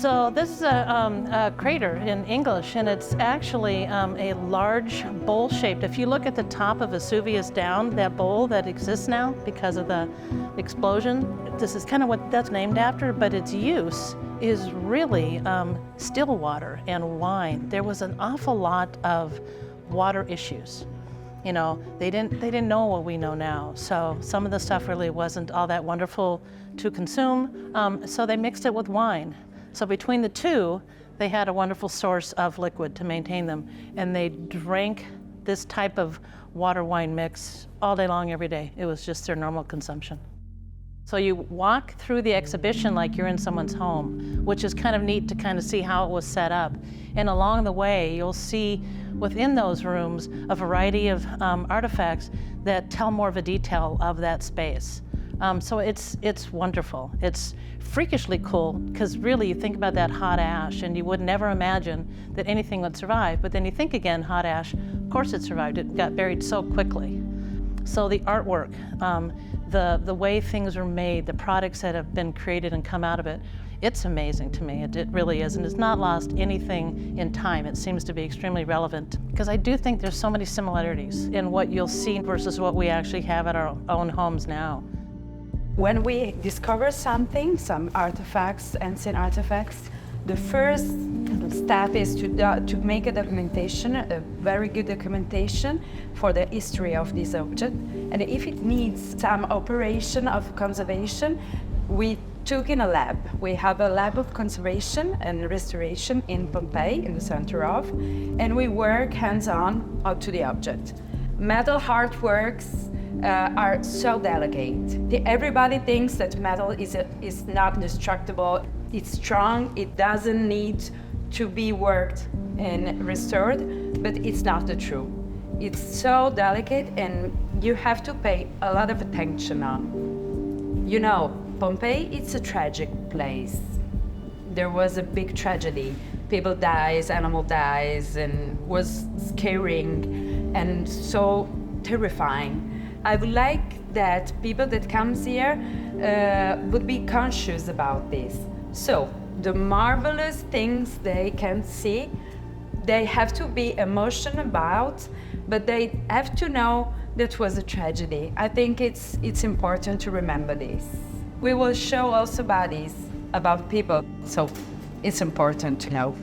So this is a crater in English, and it's actually a large bowl-shaped. If you look at the top of Vesuvius down, that bowl that exists now because of the explosion, this is kind of what that's named after, but its use is really still water and wine. There was an awful lot of water issues. You know, they didn't know what we know now. So some of the stuff really wasn't all that wonderful to consume. So they mixed it with wine. So between the two, they had a wonderful source of liquid to maintain them. And they drank this type of water wine mix all day long, every day. It was just their normal consumption. So you walk through the exhibition like you're in someone's home, which is kind of neat to kind of see how it was set up. And along the way, you'll see within those rooms a variety of artifacts that tell more of a detail of that space. So it's wonderful. It's freakishly cool, because really you think about that hot ash and you would never imagine that anything would survive. But then you think again, hot ash, of course it survived. It got buried so quickly. So the artwork, the way things are made, the products that have been created and come out of it, it's amazing to me. It really is, and it's not lost anything in time. It seems to be extremely relevant, because I do think there's so many similarities in what you'll see versus what we actually have at our own homes now. When we discover something, some artifacts, ancient artifacts, the first step is to make a documentation, a very good documentation for the history of this object. And if it needs some operation of conservation, we took in a lab. We have a lab of conservation and restoration in Pompeii, in the center of, and we work hands-on up to the object. Metal artworks are so delicate. Everybody thinks that metal is not destructible. It's strong, it doesn't need to be worked and restored, but it's not the truth. It's so delicate, and you have to pay a lot of attention on. You know, Pompeii, it's a tragic place. There was a big tragedy. People dies, animal dies, and was scaring and so terrifying. I would like that people that comes here would be conscious about this. So the marvelous things they can see, they have to be emotional about, but they have to know that was a tragedy. I think it's important to remember this. We will show also bodies about people, so it's important to know.